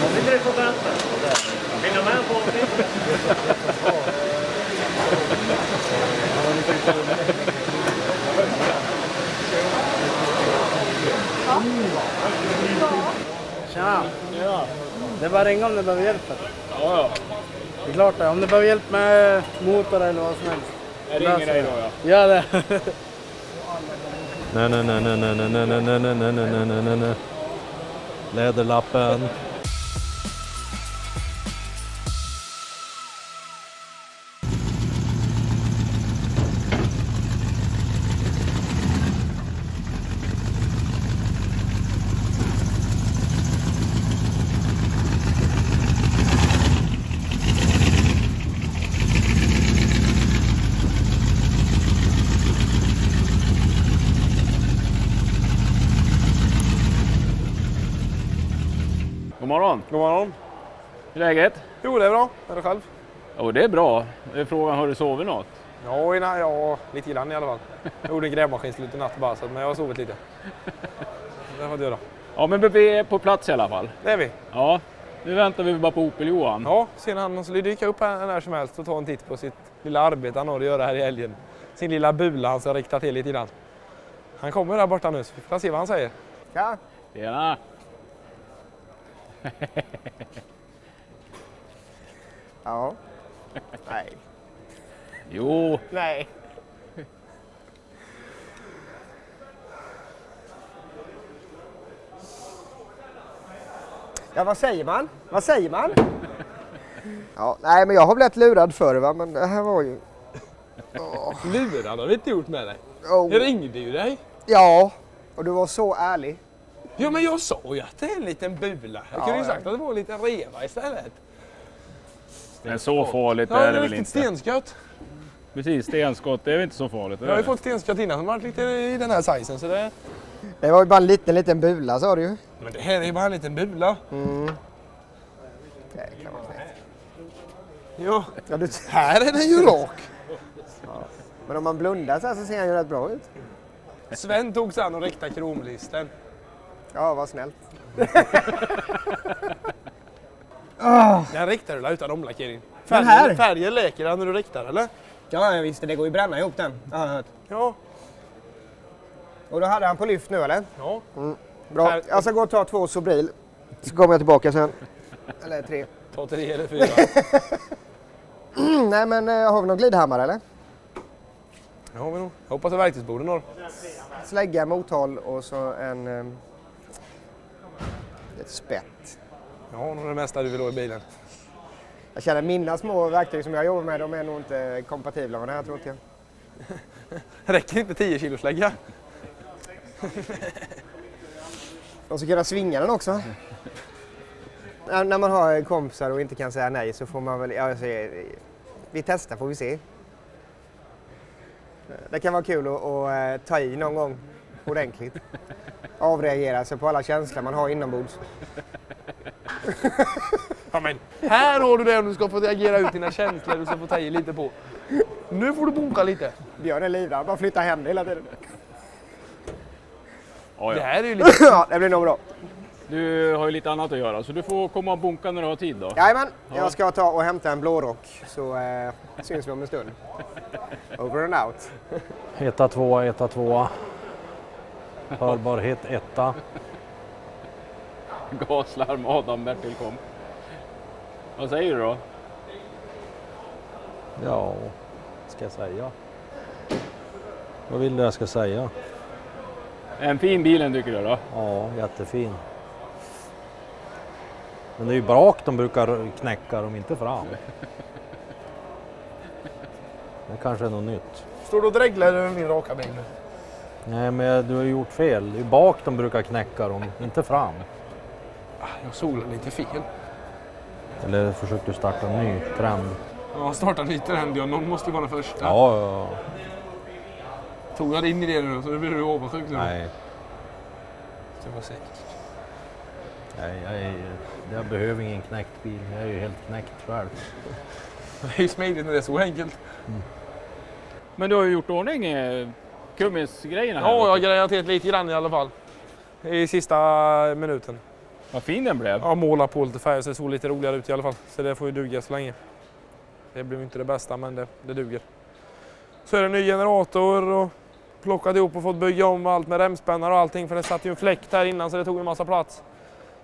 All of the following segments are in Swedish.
Om inte det får vänta. Vill du med på det? Tjena! Ja. Det är bara ringa om ni behöver hjälp. Ja. Det är klart det. Om ni behöver hjälp med motor eller vad som helst. Jag ringer dig då, ja. Ja, det. Nej. Läderlappen. God morgon. God morgon. Hur är läget? Jo, det är bra. Är det själv? Jo, det är bra. Det är frågan, har du sovit något? Ja, lite grann i alla fall. Jag gjorde en grävmaskinslut i natt bara, men jag har sovit lite. Det var det då. Ja, men vi är på plats i alla fall. Det är vi. Ja, nu väntar vi bara på Opel-Johan. Ja, sen han skulle dyka upp här när som helst och ta en titt på sitt lilla arbete han har att göra här i helgen. Sin lilla bula han ska rikta till lite grann. Han kommer där borta nu, så vi får se vad han säger. Ja. Tjena! Ja. Nej. Jo, Nej. Ja, vad säger man? Vad säger man? Ja, nej, men jag har blivit lurad förr, va? Men det här var ju... Lurad har vi inte gjort med dig. Oh. Jag ringde ju dig. Ja, och du var så ärlig. Ja, men jag sa ju att det är en liten bula. Jag kunde ju sagt att det var en liten reva istället. men så farligt Ja, är det det är väl riktigt inte. stenskott. Precis, stenskott, det är väl inte så farligt. Jag har ju fått stenskott innan som varit lite i den här sizen, så det... Det var ju bara en liten bula, sa du ju. Men det här är ju bara en liten bula. Det kan man säga. Ja, Ja, du... här är den ju rak. Men om man blundar så här så ser han ju rätt bra ut. Sven tog sig an och riktade kromlisten. Ja, vad snällt. Den riktar du utan omlackering. Den här? Färgen läker den när du riktar, eller? Ja, visst, det går ju bränna ihop den. Jag har hört. Ja. Och då hade han på lyft nu, eller? Ja. Bra. Jag ska gå och ta 2 Sobril. Så kommer jag tillbaka sen. Eller 3. Ta 3 eller 4. Nej, men har vi någon glidhammare, eller? Ja, men jag hoppas att verktygsborden har. Slägga, mothåll och så ett spett. Ja, det är det mesta du vill ha i bilen. Jag känner mina små verktyg som jag jobbar med, de är nog inte kompatibla med det här, tror inte jag. Räcker inte 10 kilo slägga? De ska kunna svinga den också. När man har kompisar och inte kan säga nej så får man väl... Ja, vi testar, får vi se. Det kan vara kul att ta i någon gång ordentligt. Avreagera sig på alla känslor man har inombords. Ja, men här har du det om du ska få reagera ut dina känslor du ska få ta i lite på. Nu får du bonka lite. Björn är livrädd, bara flytta händer hela tiden. Ja, Det ja. här är ju lite... Ja, det blir nog bra. Du har ju lite annat att göra, så du får komma och bunka när du har tid då. Jajamän, jag ska ta och hämta en blårock så syns vi om en stund. Over and out. 1-2. Hörbarhet 1. Gaslarm, Adam, Bertil kom. Vad säger du då? Ja, ska jag säga? Vad vill du jag ska säga? En fin bilen tycker du då? Ja, jättefin. Men det är ju brak de brukar knäcka dem, inte fram. Det kanske är något nytt. Står du och dreglar över min raka bil nu? Nej, men du har ju gjort fel. Det är bak de brukar knäcka dem, inte fram. Jag solar lite fel. Eller försöker du starta en ny trend? Ja, starta lite trend. Ja, någon måste ju vara den första. Ja. Tog jag in i det nu så blir du avundsjuk nu. Nej. Det var säkert. Nej, jag behöver ingen knäckt bil. Jag är ju helt knäckt själv. Det är ju smidigt när det är så enkelt. Men du har ju gjort ordning kummisgrejerna här. Ja, jag har grejat helt lite grann i alla fall. I sista minuten. Vad fin den blev. Ja, måla på lite färg så det såg lite roligare ut i alla fall. Så det får ju duga så länge. Det blir inte det bästa, men det duger. Så är det en ny generator och plockat ihop och fått bygga om allt med remspännare och allting. För det satt ju en fläkt här innan så det tog en massa plats.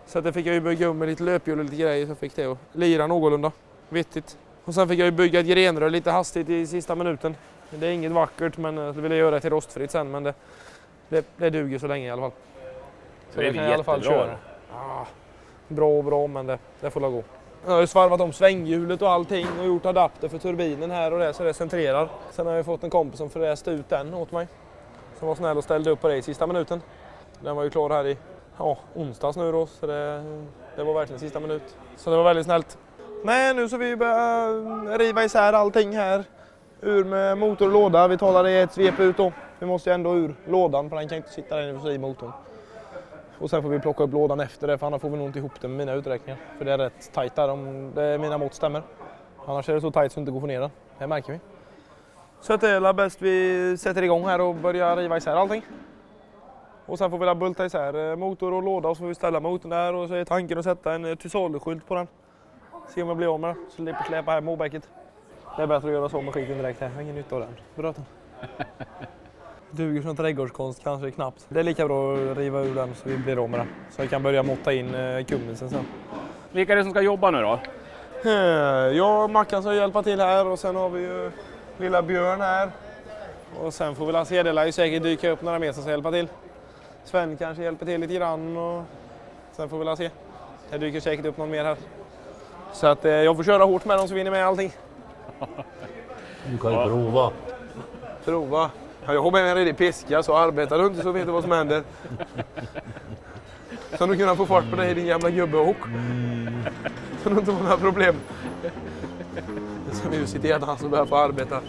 Så det fick jag ju bygga om med lite löphjul och lite grejer så fick det att lira någorlunda vettigt. Och sen fick jag ju bygga ett grenrör lite hastigt i sista minuten. Det är inget vackert, men jag ville göra det till rostfritt sen, men det duger så länge i alla fall. Så det är kan jag i alla fall jättebra. köra. Ja, bra, men det får la gå. Jag har ju svarvat om svänghjulet och allting och gjort adapter för turbinen här och det så det centrerar. Sen har jag fått en kompis som fräste ut den åt mig. Som var snäll och ställde upp på det i sista minuten. Den var ju klar här i onsdags nu då, så det var verkligen sista minut. Så det var väldigt snällt. Men nu så vi börja riva isär allting här. Ur med motor och låda. Vi talar det i ett svep ut då. Vi måste ju ändå ur lådan för den kan inte sitta där i motorn. Och sen får vi plocka upp lådan efter det för annars får vi nog inte ihop den med mina uträkningar. För det är rätt tajt där om mina mått stämmer. Annars är det så tajt så det inte går att få ner den. Det märker vi. Så det är bäst vi sätter igång här och börjar riva isär allting. Och sen får vi bulta isär motor och låda och så får vi ställa motorn där och så är tanken att sätta en till salu-skylt på den. Se om jag blir av med den så slipper släpa här mobäcket. Det är bättre att göra så med skiten direkt här. Jag har ingen nytta av den. Bra. Duger som trädgårdskonst kanske knappt. Det är lika bra att riva ur den så vi blir av med den. Så jag kan börja måtta in kummisen sen. Vilka är det som ska jobba nu då? Jag och Mackan ska hjälpa till här och sen har vi ju lilla Björn här. Och sen får vi se, det lär ju säkert dyka upp några mer som ska hjälpa till. Sven kanske hjälper till lite grann och sen får vi se. Det dyker säkert upp någon mer här. Så att jag får köra hårt med dem så vinner med allting. Du kan ju prova. Prova? Ja, jag har med en redig piska så arbetar du inte så vet du vad som händer. Så du kunna få fart på dig din jävla gubbe och så du inte får några problem. Så vi sitter gärna han som börjar få arbeta.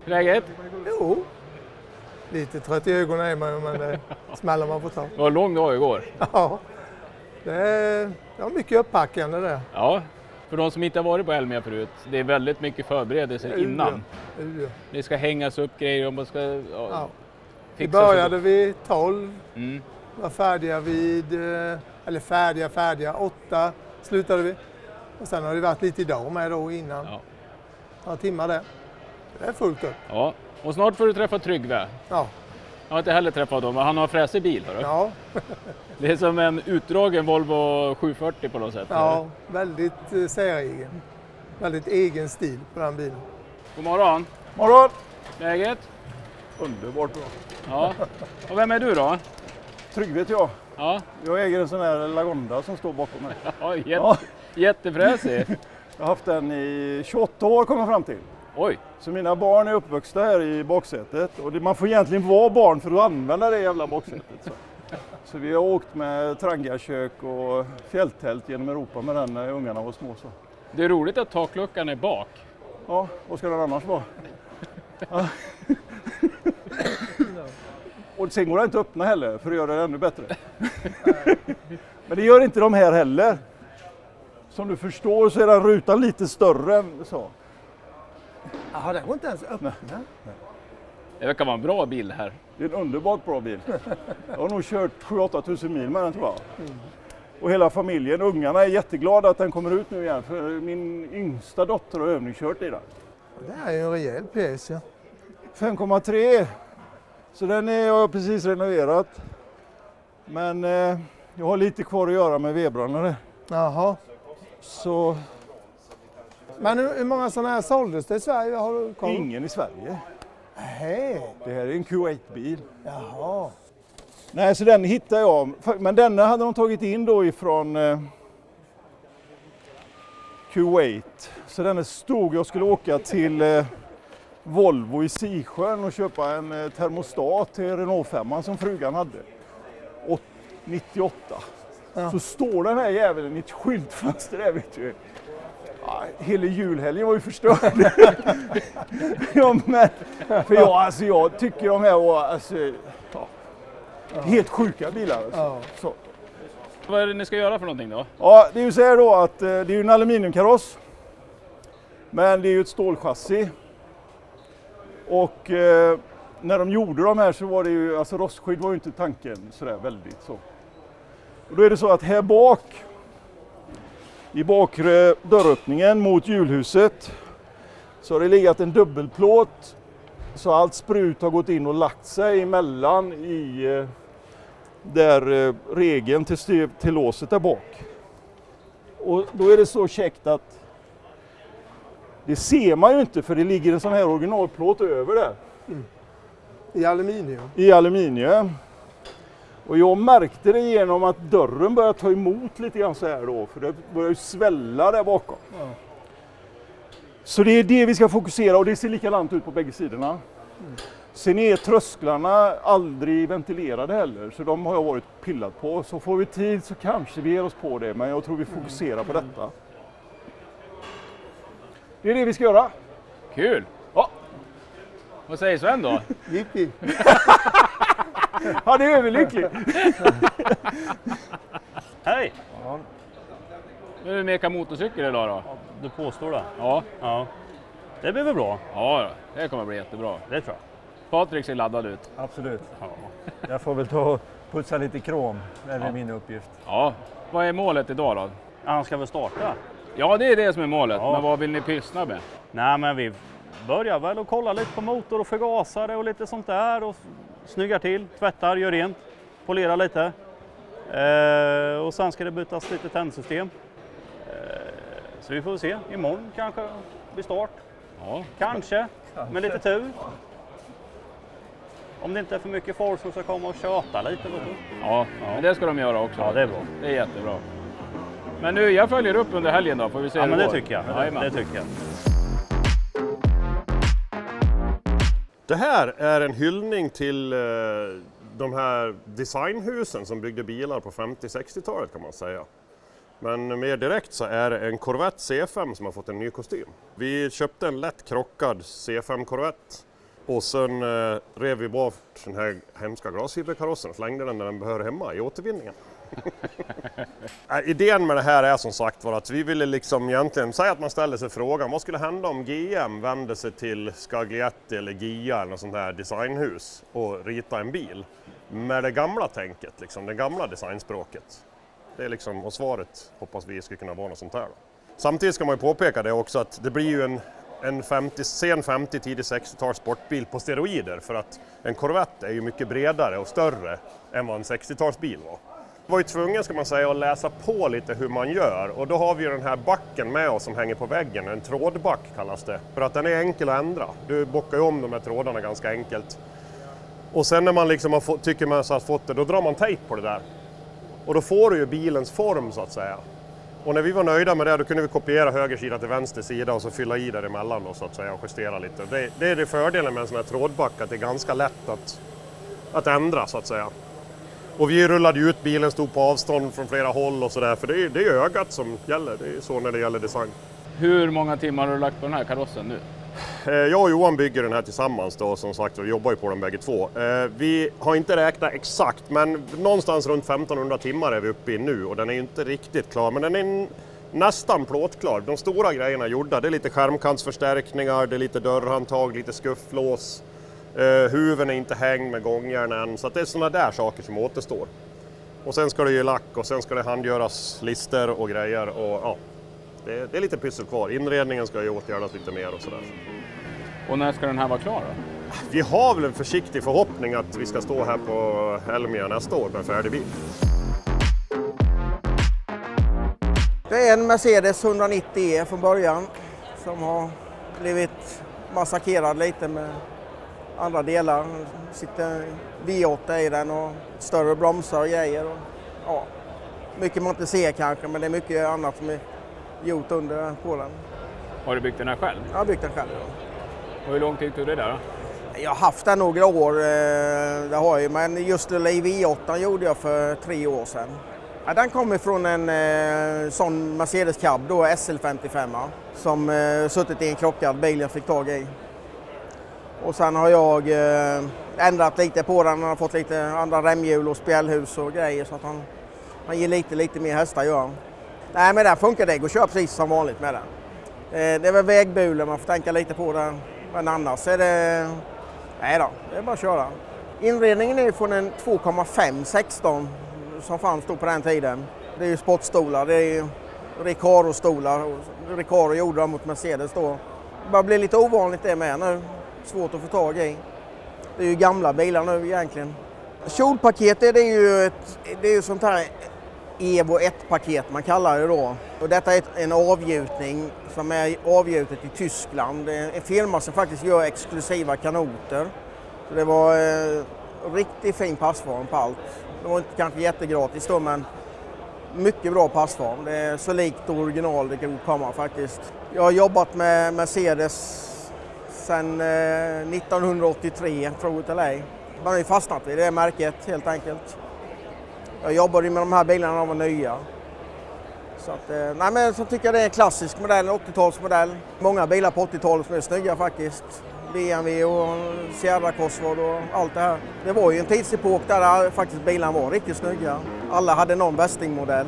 Läget? Jo, lite trött i ögonen är man men det smäller man får ta. Det var en lång dag igår. Ja, det var mycket upppackande där. Ja, för de som inte har varit på Elmia förut, det är väldigt mycket förberedelser innan. Ja. Det ska hängas upp grejer och man ska Ja. Vi fixa började vid 12, Mm. var färdiga vid, eller färdiga, 8 slutade vi. Och sen har det varit lite idag med då innan. Ja. Några timmar där. Det är fullt upp. Ja, och snart får du träffa Tryggve. Ja, Jag har inte heller träffat honom, men han har fräsig bil. Hörru. ja, Det är som en utdragen Volvo 740 på något sätt. ja väldigt säregen. Väldigt egen stil på den bilen. God morgon. Morgon! Läget? Underbart bra. Ja. Och vem är du då? Tryggve heter jag. Ja, Jag äger en sån här Lagonda som står bakom mig. ja, Ja. jättefräsig. Jag har haft den i 28 år kommer jag fram till. Oj, Så mina barn är uppvuxna här i baksätet. Och man får egentligen vara barn för att använda det jävla baksätet. Så vi har åkt med trangiakök och fjälltält genom Europa med den när ungarna var små. Så. det är roligt att takluckan är bak. Ja, vad ska den annars vara? Ja. Och sen går det inte att öppna heller för att göra det ännu bättre. Men det gör inte de här heller. Som du förstår så är den rutan lite större än så. Jaha, det går inte ens att öppna. Det verkar vara en bra bil här. Det är en underbart bra bil. Jag har nog kört 7-8 tusen mil med den tror jag. Och hela familjen, ungarna är jätteglada att den kommer ut nu igen. För min yngsta dotter har övningskört i den. Det är ju en rejäl pjäs, ja. 5,3. Så den har jag precis renoverat. Men jag har lite kvar att göra med vebrarna. Jaha. Så Men hur många sådana här såldes det i Sverige? Har du koll? ingen i Sverige. Nej. Det här är en Kuwait-bil. Jaha. Nej, så den hittade jag. Men denna hade de tagit in då ifrån Kuwait. Så den stod, jag skulle åka till Volvo i Sisjön och köpa en termostat till Renault 5 som frugan hade. 98. Ja. Så står den här jäveln i ett skyltfönster där vet du. Ja, hela julhelgen var ju förstörd. Ja, men, för jag tycker de här var, alltså, ja, Helt sjuka bilar. Alltså. Ja. Så. Vad är det ni ska göra för någonting då? Ja, det är ju så här då att det är ju en aluminiumkaross. Men det är ju ett stålchassi. Och när de gjorde de här så var det ju, alltså rostskydd var ju inte tanken sådär väldigt så. Och då är det så att här bak, i bakre dörröppningen mot hjulhuset, så har det legat en dubbelplåt. Så allt sprut har gått in och lagt sig emellan i där regeln till låset där bak. Och då är det så käckt att det ser man ju inte för det ligger en sån här originalplåt över där. I aluminium. I aluminium. Och jag märkte det genom att dörren började ta emot lite grann så här då. För det börjar ju svälla där bakom. Ja. Så det är det vi ska fokusera och det ser likadant ut på bägge sidorna. Sen är trösklarna aldrig ventilerade heller. Så de har jag varit pillat på. Så får vi tid så kanske vi ger oss på det. Men jag tror vi fokuserar på detta. Det är det vi ska göra. Kul! Ja. Vad säger Sven då? Jippi. Han är överlycklig. Hej! Nu är det meka motorcykel idag då? Du påstår det? Ja. Ja. Det blir väl bra? Ja, det kommer bli jättebra. Det tror jag. Patrik ser laddad ut. Absolut. Jag får väl ta och putsa lite krom, det är min uppgift. Ja. Vad är målet idag då? Han ska väl starta? Ja, det är det som är målet. Ja. Men vad vill ni pyssla med? Nej, men vi börjar väl och kolla lite på motor och förgasare och lite sånt där och snyggar till, tvättar, gör rent, polerar lite. Och sen ska det bytas lite tändsystem. Så vi får se, imorgon kanske blir start. Ja. Kanske, med lite tur. Om det inte är för mycket folk som ska komma och köta lite. Ja, men det ska de göra också. Ja, det är bra. Det är jättebra. Men nu, jag följer upp under helgen då, får vi se Ja, hur men det går. tycker jag. Jajamän. Det tycker jag. Det här är en hyllning till de här designhusen som byggde bilar på 50-60-talet kan man säga. Men mer direkt så är det en Corvette C5 som har fått en ny kostym. Vi köpte en lätt krockad C5 Corvette och sen rev vi bort den här hemska glasfiberkarossen och slängde den där den behör hemma i återvinningen. Idén med det här är som sagt var att vi ville liksom egentligen säga att man ställer sig frågan vad skulle hända om GM vände sig till Scaglietti eller Gia eller något sånt här designhus och rita en bil med det gamla tänket, liksom, det gamla designspråket. Det är liksom, och svaret hoppas vi ska kunna vara något sånt här. Då. Samtidigt ska man ju påpeka det också att det blir ju en sen 50 tidig 60-tals sportbil på steroider för att en Corvette är ju mycket bredare och större än vad en 60-talsbil var. Vi var ju tvungen ska man säga att läsa på lite hur man gör och då har vi ju den här backen med oss som hänger på väggen, en trådback kallas det. För att den är enkel att ändra, du bockar ju om de här trådarna ganska enkelt. Och sen när man liksom har tycker man så har fått det, då drar man tejp på det där. Och då får du ju bilens form så att säga. Och när vi var nöjda med det då kunde vi kopiera höger sida till vänster sida och så fylla i däremellan då, så att säga och justera lite. Det är det fördelen med en sån här trådback, att det är ganska lätt att ändra så att säga. Och vi rullade ut bilen, stod på avstånd från flera håll och sådär, för det är ögat som gäller, det är så när det gäller design. Hur många timmar har du lagt på den här karossen nu? Jag och Johan bygger den här tillsammans då, som sagt, och vi jobbar ju på den bägge två. Vi har inte räknat exakt, men någonstans runt 1500 timmar är vi uppe i nu och den är inte riktigt klar, men den är nästan plåtklar. De stora grejerna är gjorda, det är lite skärmkantsförstärkningar, det är lite dörrhandtag, lite skufflås. Huven är inte hängd med gångjärn än, så att det är sådana där saker som återstår. Och sen ska det ju lack och sen ska det handgöras lister och grejer och ja, det är lite pyssel kvar. Inredningen ska ju åtgärdas lite mer och sådär. Och när ska den här vara klar då? Vi har väl en försiktig förhoppning att vi ska stå här på Elmia nästa år med en färdig bil. Det är en Mercedes 190E från början som har blivit massakrerad lite med andra delar. Det sitter V8 i den och större bromsar och grejer. Och, ja, mycket man inte ser kanske, men det är mycket annat som är gjort under på den. Har du byggt den här själv? Jag har byggt den själv. Och hur lång tid tog det där då? Jag har haft den några år, det har jag, men just V8 gjorde jag för 3 år sedan. Ja, den kommer från en sån Mercedes Cab, då SL55, som suttit i en krockad bil jag fick tag i. Och sen har jag ändrat lite på den. Han har fått lite andra remhjul och spjällhus och grejer så att han ger lite mer hästar gör han. Nej, men det funkar det. Går att köra precis som vanligt med den. Det är väl vägbulen man får tänka lite på den. Men annars är det... Nej då, det är bara att köra. Inredningen är från en 2,5 16 som fanns då på den tiden. Det är ju sportstolar, det är ju Recaro-stolar. Recaro gjorde dem mot Mercedes då. Det börjar bli lite ovanligt det med nu. Svårt att få tag i. Det är ju gamla bilar nu egentligen. Kjolpaketet det är ju sånt här Evo 1-paket man kallar det då. Och detta är en avgjutning som är avgjutet i Tyskland. Det är en firma som faktiskt gör exklusiva kanoter. Så det var riktigt fin passform på allt. Det var inte kanske jättegratis då, men mycket bra passform. Det är så likt original det kan komma faktiskt. Jag har jobbat med Mercedes sedan 1983, tror jag eller ej. Man har ju fastnat i det märket helt enkelt. Jag jobbade med de här bilarna när de var nya. Så att, nej men så tycker jag det är en klassisk modell, en 80-talsmodell. Många bilar på 80-talet som är snygga faktiskt. BMW och Sierra Cosworth och allt det här. Det var ju en tidsepok där faktiskt bilarna var riktigt snygga. Alla hade någon västingmodell.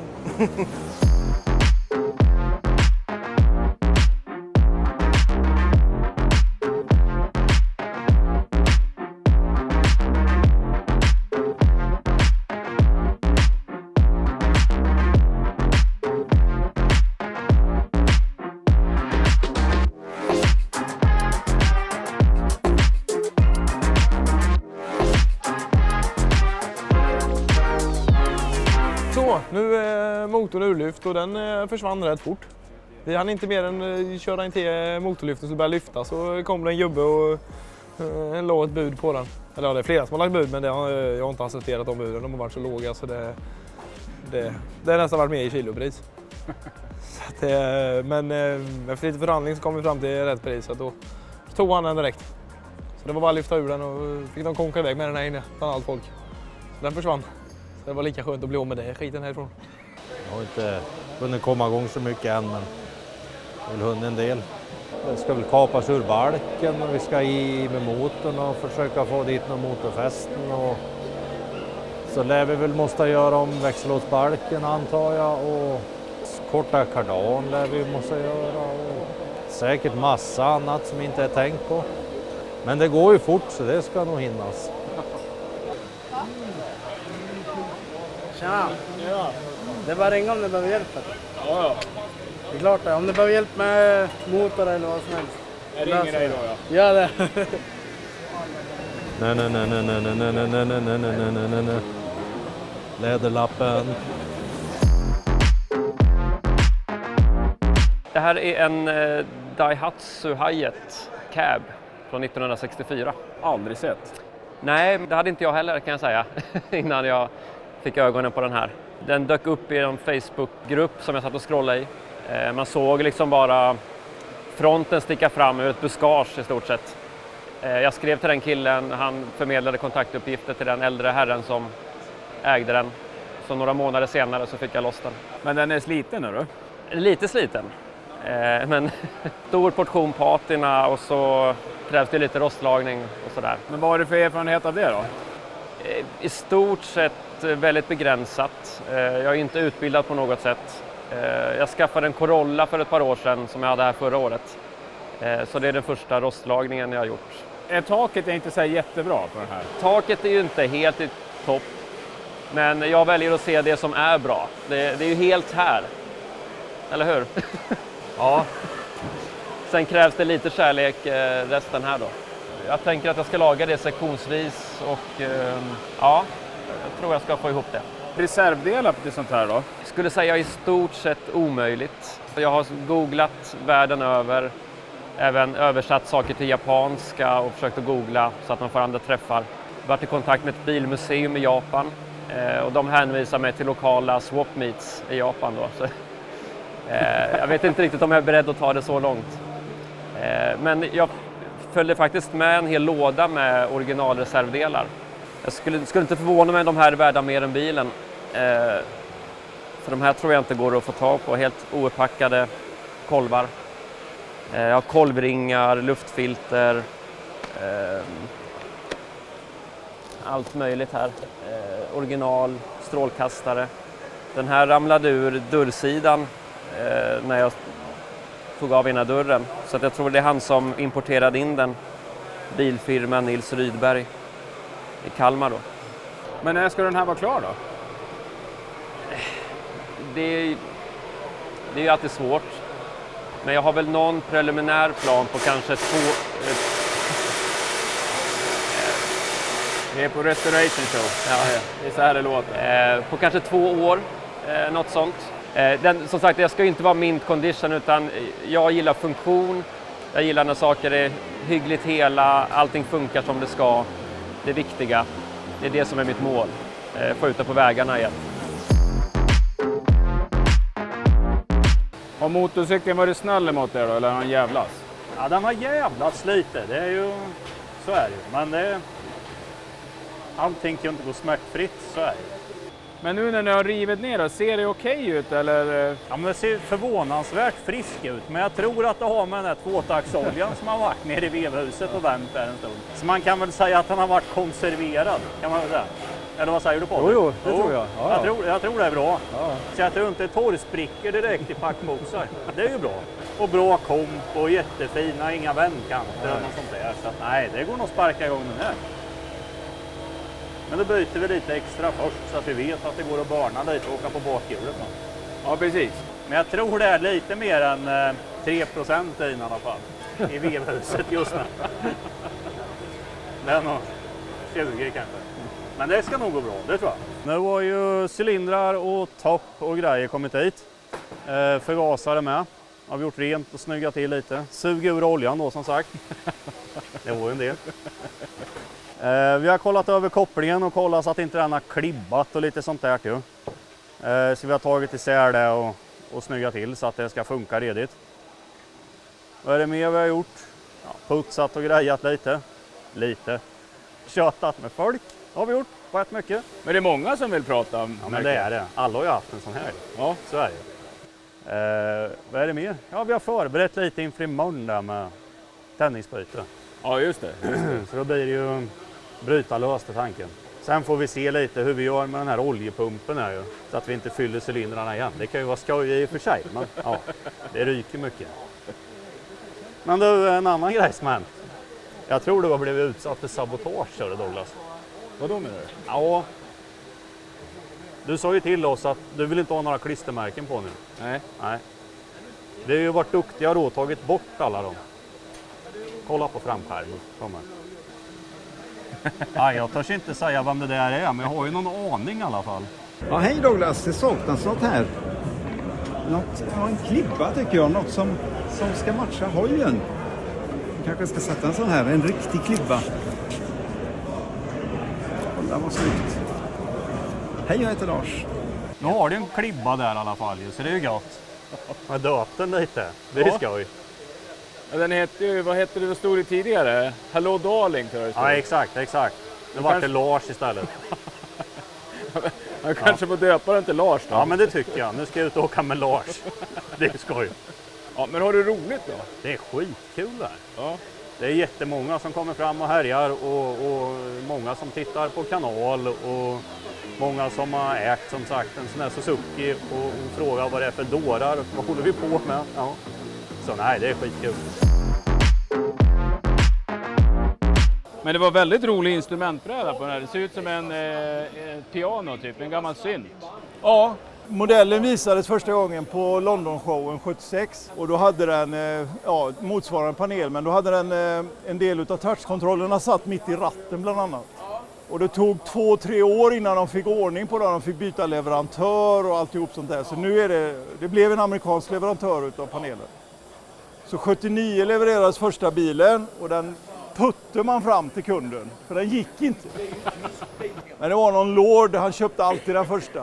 Så, nu är motorn urlyft och den försvann rätt fort. Vi hann inte mer än köra in till motorlyften så började lyfta så kom det en gubbe och la ett bud på den. Eller ja, det är flera som har lagt bud men jag har inte accepterat de buden, de har varit så låga så det har nästan varit med i kilopris. Så att, men efter lite förhandling så kom vi fram till rätt pris så då tog han den direkt. Så det var bara att lyfta ur den och fick de konka iväg med den här inne bland allt folk. Så den försvann. Så det var lika skönt att bli av med det skiten härifrån. Jag har inte hunnit komma igång så mycket än, men jag vill hunnit en del. Det ska väl kapas ur balken och vi ska i med motorn och försöka få dit någon motorfästen. Och så lär vi väl måste göra om växellådsbalken antar jag och korta kardan lär vi måste göra och säkert massa annat som inte är tänkt på. Men det går ju fort så det ska nog hinnas. Tjena! Ja. Det är bara ringa om du behöver hjälp. Ja. Det är klart det. Om du behöver hjälp med motor eller vad som helst. Jag ringer dig då ja. Ja det. Nej. Läderlappen. Det här är en Daihatsu Hiace Cab från 1964. Aldrig sett. Nej, det hade inte jag heller kan jag säga innan jag fick ögonen på den här. Den dök upp i en Facebookgrupp som jag satt och scrollade i. Man såg liksom bara fronten sticka fram ur ett buskage i stort sett. Jag skrev till den killen, han förmedlade kontaktuppgifter till den äldre herren som ägde den. Så några månader senare så fick jag loss den. Men den är sliten nu då? Lite sliten. Men stor portion patina och så krävs det lite rostlagning och sådär. Men vad har du för erfarenhet av det då? I stort sett väldigt begränsat. Jag är inte utbildad på något sätt. Jag skaffade en Corolla för ett par år sedan som jag hade här förra året. Så det är den första rostlagningen jag har gjort. Taket är inte så jättebra på den här. Taket är ju inte helt i topp. Men jag väljer att se det som är bra. Det är ju helt här. Eller hur? Ja. Sen krävs det lite kärlek resten här då. Jag tänker att jag ska laga det sektionsvis och ja, jag tror jag ska få ihop det. Reservdelar till sånt här då? Jag skulle säga i stort sett omöjligt. Jag har googlat världen över, även översatt saker till japanska och försökt att googla så att man får andra träffar. Varit i kontakt med ett bilmuseum i Japan och de hänvisar mig till lokala swap meets i Japan då. Så, jag vet inte riktigt om jag är beredd att ta det så långt. Men jag följde faktiskt med en hel låda med originalreservdelar. Jag skulle inte förvåna mig om de här är värda mer än bilen. För de här tror jag inte går att få tag på. Helt ouppackade kolvar. Jag har kolvringar, luftfilter. allt möjligt här. Original, strålkastare. Den här ramlade ur dörrsidan när jag tog av ena dörren. Så att jag tror det är han som importerade in den. Bilfirman Nils Rydberg i Kalmar då. Men när ska den här vara klar då? Det är ju alltid svårt. Men jag har väl någon preliminär plan på kanske 2... Vi är på Restoration Show. Ja, det är så här det låter. På kanske 2 år, något sånt. Som sagt, jag ska ju inte vara mint condition, utan jag gillar funktion. Jag gillar när saker är hyggligt hela, allting funkar som det ska. Det viktiga, det är det som är mitt mål. Få ut det på vägarna igen. Har motorcykeln varit snäll mot er då, eller har han jävlas? Ja, den har jävlats lite, det är ju, så är det ju. Men det, allting kan ju inte gå smärtfritt, så är det ju. Men nu när ni har rivit ner då, ser det okej ut eller? Ja, men det ser förvånansvärt frisk ut, men jag tror att det har med den här tvåtaktsoljan som har varit nere i vevhuset och vänt där en stund. Så man kan väl säga att den har varit konserverad, kan man väl säga. Eller vad säger du på det? Jo, det tror jag. Ja, jag tror det är bra. Ja. Så jag tror inte torrsprickor direkt i packmosar. Det är ju bra. Och bra komp och jättefina, inga vändkanter och sånt där. Så att, nej, det går nog att sparka igång den här. Men då byter vi lite extra först så att vi vet att det går att barna lite och åka på bakhjulet. Ja, precis. Men jag tror det är lite mer än 3% i alla fall. I vevhuset just nu. Det är nog 20 kanske. Men det ska nog gå bra, det tror jag. Nu har ju cylindrar och topp och grejer kommit hit. Förgasare med. Har vi gjort rent och snyggat till lite. Sug ur oljan då som sagt. Det var ju en del. Vi har kollat över kopplingen och kollat så att inte den har klibbat och lite sånt där. Så vi har tagit isär det och snyggat till så att det ska funka redigt. Vad är det mer vi har gjort? Ja, putsat och grejat lite. Tjötat med folk har vi gjort rätt mycket. Men det är många som vill prata om. Ja, men det är det. Alla har ju haft en sån här. Ja, så är det. Vad är det mer? Ja, vi har förberett lite inför imorgon där med tennisbyte. Ja, just det. Så då blir det ju bryta löst i tanken. Sen får vi se lite hur vi gör med den här oljepumpen här ju, så att vi inte fyller cylindrarna igen. Det kan ju vara skoj i och för sig, men ja, det ryker mycket. Men du, en annan grej som hänt. Jag tror du har blivit utsatt för sabotage, hör du, Douglas. Vad då menar du? Ja. Du sa ju till oss att du vill inte ha några klistermärken på nu. Nej. Vi har ju varit duktiga då och tagit bort alla dem. Kolla på framskärmen. Kom här. Nej, jag törs inte säga vem det där är, men jag har ju någon aning i alla fall. Ja, hej Douglas, det saknas något här. En klibba tycker jag, något som ska matcha hojen. Kanske ska sätta en sån här, en riktig klibba. Kolla vad snyggt. Hej, jag heter Lars. Nu har du en klibba där i alla fall, så det är ju gott. Jag har döpt den lite, det är skoj. Ja, den heter ju, vad hette det stod det tidigare? Hello Darling tror jag. Ja, exakt. Nu var det Lars istället. Jag kanske får döpa den till Lars då. Ja, men det tycker jag. Nu ska jag ut och åka med Lars. Det är skoj. Ja, men har du roligt då? Det är skitkul där. Ja. Det är jättemånga som kommer fram och härjar och många som tittar på kanal och många som har ägt som sagt en sån här Suzuki och frågar vad det är för dårar. Vad håller vi på med? Ja. Så nej, det är skitkul. Men det var väldigt rolig instrumentbräda på den här. Det ser ut som en piano typ, en gammal synt. Ja, modellen visades första gången på London-showen 76 och då hade den motsvarande panel, men då hade den en del av touchkontrollerna satt mitt i ratten bland annat. Och det tog 2-3 år innan de fick ordning på det. De fick byta leverantör och alltihop sånt där. Så nu är det blev en amerikansk leverantör utav panelen. Så 79 levererades första bilen och den putte man fram till kunden. För den gick inte. Men det var någon lord, han köpte alltid den första,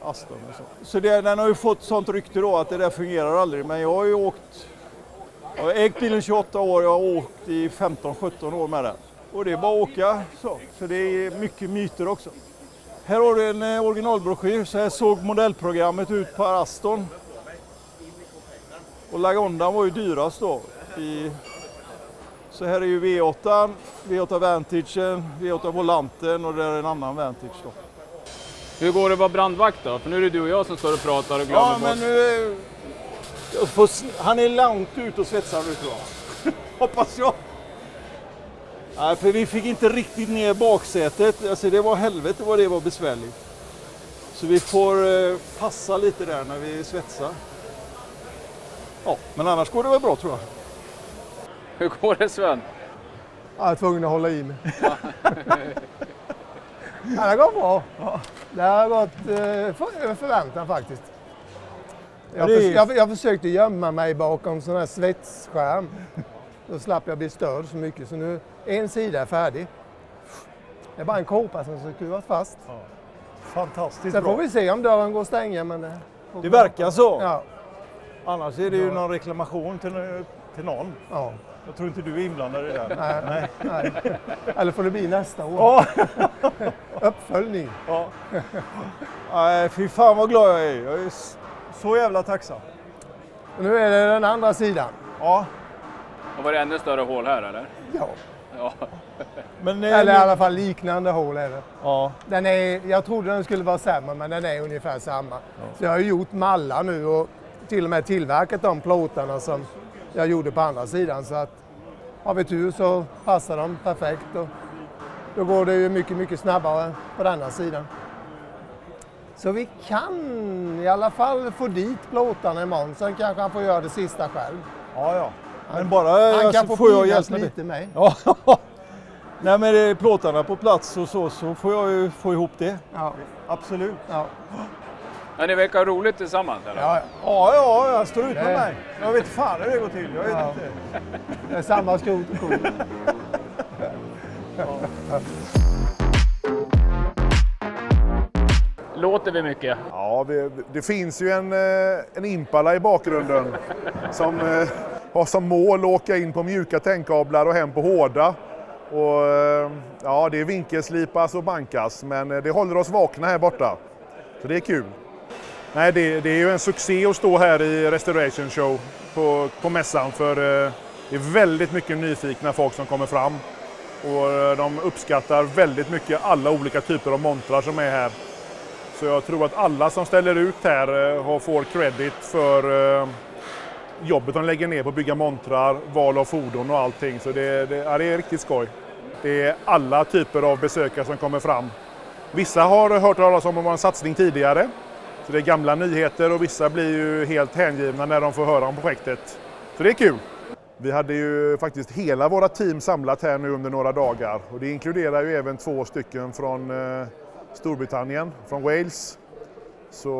Aston och så. Den har ju fått sånt rykte då att det där fungerar aldrig. Men jag har ju jag har ägt bilen 28 år, jag har åkt i 15-17 år med den. Och det är bara att åka så det är mycket myter också. Här har du en originalbroschyr, så här såg modellprogrammet ut på Aston. Och Lagondan var ju dyrast då. Så här är ju V8, V8 Vantagen, V8 Volanten och där är en annan Vantage då. Hur går det att vara brandvakt då? För nu är det du och jag som står och pratar och glömmer Ja, men bort. nu han är långt ut och svetsar nu tror jag. Hoppas jag. Nej, för vi fick inte riktigt ner baksätet. Alltså det var helvete vad det var besvärligt. Så vi får passa lite där när vi svetsar. Ja, men annars går det väl bra tror jag. Hur går det Sven? Jag är tvungen att hålla i mig. Ja, det går bra. Ja. Det har gått över förväntan faktiskt. Jag försökte gömma mig bakom sån här svetsskärm. Då slapp jag bli störd så mycket. Så nu en sida är färdig. Det är bara en kåpa som ska skruvas fast. Ja. Fantastiskt Sen bra. får vi se om dörren går att stänga. Men det verkar så. Ja. Annars är det ju någon reklamation till någon. Ja. Jag tror inte du är inblandad i det. Nej. Eller får det bli nästa år. Ja. Uppföljning. Ja. Nej, fy fan vad glad jag är. Jag är så jävla tacksam. Och nu är det den andra sidan. Ja. Och var det ännu större hål här eller? Ja. Men, eller i alla fall liknande hål är det. Ja. Jag trodde den skulle vara sämre, men den är ungefär samma. Ja. Så jag har gjort mallar nu och till och med tillverkat de plåtarna som jag gjorde på andra sidan. Så att har vi tur så passar de perfekt. Och då går det ju mycket, mycket snabbare på den andra sidan. Så vi kan i alla fall få dit plåtarna imorgon. Sen kanske han får göra det sista själv. Ja. Men bara han kan få får jag hjälpa lite med. Ja. Nej, men det är plåtarna på plats och så får jag ju få ihop det. Ja. Absolut. Ja. Men det verkar roligt tillsammans eller? Ja, jag står ut med mig. Jag vet fan hur det går till. Jag vet inte. Det är samma skrot och kol. Låter vi mycket? Ja, det finns ju en Impala i bakgrunden som har som mål att åka in på mjuka tändkablar och hem på hårda. Och, ja, det är vinkelslipas och bankas, men det håller oss vakna här borta. Så det är kul. Nej, det är ju en succé att stå här i Restoration Show på mässan, för det är väldigt mycket nyfikna folk som kommer fram. Och de uppskattar väldigt mycket alla olika typer av montrar som är här. Så jag tror att alla som ställer ut här får credit för jobbet de lägger ner på att bygga montrar, val av fordon och allting. Så det är riktigt skoj. Det är alla typer av besökare som kommer fram. Vissa har hört talas om en satsning tidigare. Så det är gamla nyheter och vissa blir ju helt hängivna när de får höra om projektet. Så det är kul. Vi hade ju faktiskt hela våra team samlat här nu under några dagar. Och det inkluderar ju även 2 stycken från Storbritannien, från Wales. Så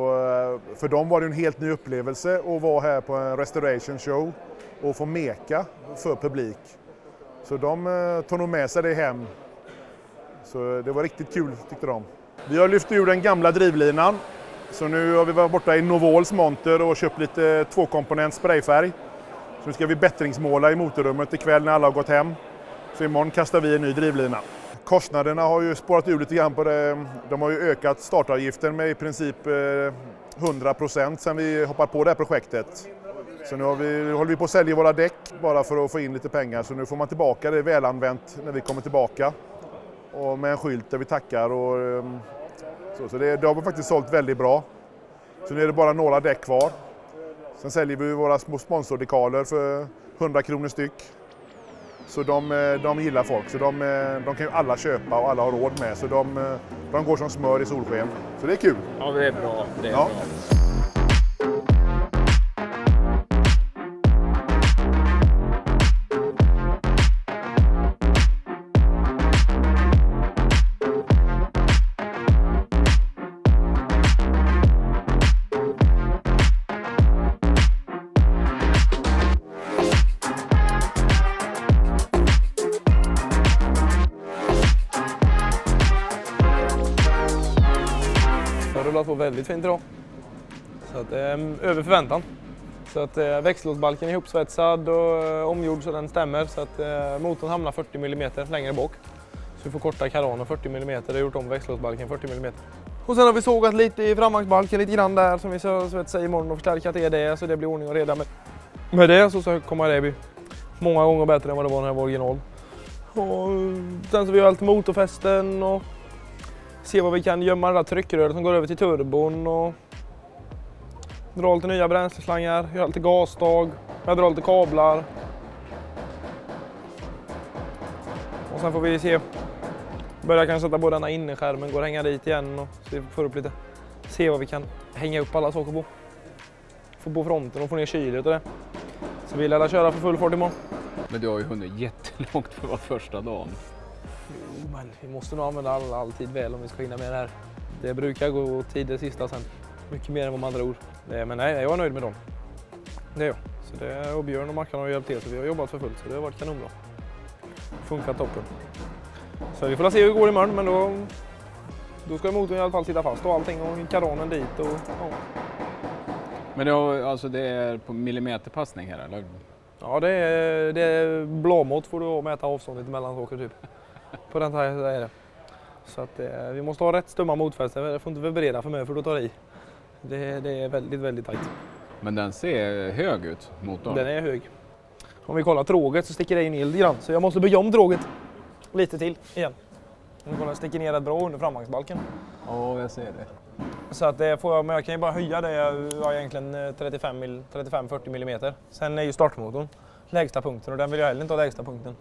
för dem var det en helt ny upplevelse att vara här på en Restoration Show och få meka för publik. Så de tog nog med sig det hem. Så det var riktigt kul tyckte de. Vi har lyft ur den gamla drivlinan. Så nu har vi varit borta i Novols monter och köpt lite 2-komponent sprayfärg. Så nu ska vi bättringsmåla i motorrummet ikväll när alla har gått hem. Så imorgon kastar vi en ny drivlina. Kostnaderna har ju spårat ur lite grann på det. De har ju ökat startavgiften med i princip 100% sedan vi hoppade på det här projektet. Så nu håller vi på att sälja våra däck bara för att få in lite pengar. Så nu får man tillbaka det välanvänt när vi kommer tillbaka. Och med en skylt där vi tackar. Och så det har faktiskt sålt väldigt bra. Så nu är det bara några däck kvar. Sen säljer vi våra små sponsordekaler för 100 kronor styck. Så de gillar folk, så de kan ju alla köpa och alla har råd med. Så de går som smör i solsken. Så det är kul. Ja, det är bra. Det är bra. Rullat på väldigt fint idag. Så att det är över förväntan. Så att växellådsbalken är ihopsvetsad och omgjord så den stämmer. Så att motorn hamnar 40 mm längre bak. Så vi får korta karanen 40 mm och gjort om växellådsbalken 40 mm. Och sen har vi sågat lite i framvagnsbalken lite grann där som vi ska svetsa imorgon och förstärka till det. Så det blir ordning och reda med det. Så kommer det bli många gånger bättre än vad det var när jag var original. Och sen så vi har allt motorfästen och se vad vi kan gömma det där tryckröret som går över till turbon och dra lite nya bränsleslangar, göra lite gasstag, jag drar lite kablar. Och sen får vi se, börja kanske sätta på denna innerskärmen, går och hänga dit igen och så vi får upp lite, se vad vi kan hänga upp alla saker på. Få på fronten och få ner kylet och det. Så vi lär köra för full fart imorgon. Men du har ju hunnit jättelångt för att vara första dagen. Jo, men vi måste nog använda all tid väl om vi ska hinna med det här. Det brukar gå tid det sista sen. Mycket mer än vad man tror. Men nej, jag är nöjd med dem. Det är jag. Så det, och Björn och Mackan har hjälpt till så vi har jobbat för fullt så det har varit kanonbra. Funkar toppen. Så vi får se hur det går imorgon men då ska motorn i alla fall sitta fast och allting och karanen dit och ja. Men det är på millimeterpassning här eller? Ja, det är blåmått får du mäta avståndet mellan saker typ. På den här är det. Så att vi måste ha rätt stumma motfäste. Det får inte vibrera för mig för då tar i. Det är väldigt, väldigt tajt. Men den ser hög ut, motorn. Den är hög. Om vi kollar tråget så sticker det in lite grann. Så jag måste bygga om tråget lite till igen. Om vi kollar sticker ner rätt bra under framvagnsbalken. Ja, jag ser det. Så att det får jag, men jag kan ju bara höja det. Jag har egentligen 35-40 mm. Sen är ju startmotorn lägsta punkten och den vill jag heller inte ha lägsta punkten.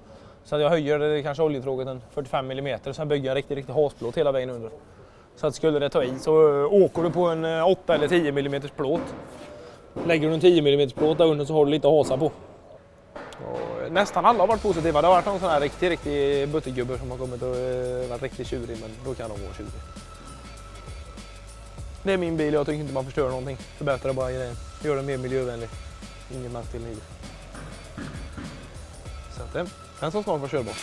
Så att jag höjer det kanske oljetråget en 45 mm. Sen bygger jag en riktig hasplåt hela vägen under. Så att skulle det ta i så åker du på en 8 eller 10 mm plåt. Lägger du en 10 mm plåt där under så har du lite att hasa på. Och nästan alla har varit positiva. Det har varit någon sån här riktig buttergubbe som har kommit och varit riktigt tjurig, men då kan de vara tjurig. Det är min bil, jag tycker inte man förstör någonting. Förbättrar bara grejen. Gör den mer miljövänlig. Ingen nackdel i det. Så att den ska snart vara körbar.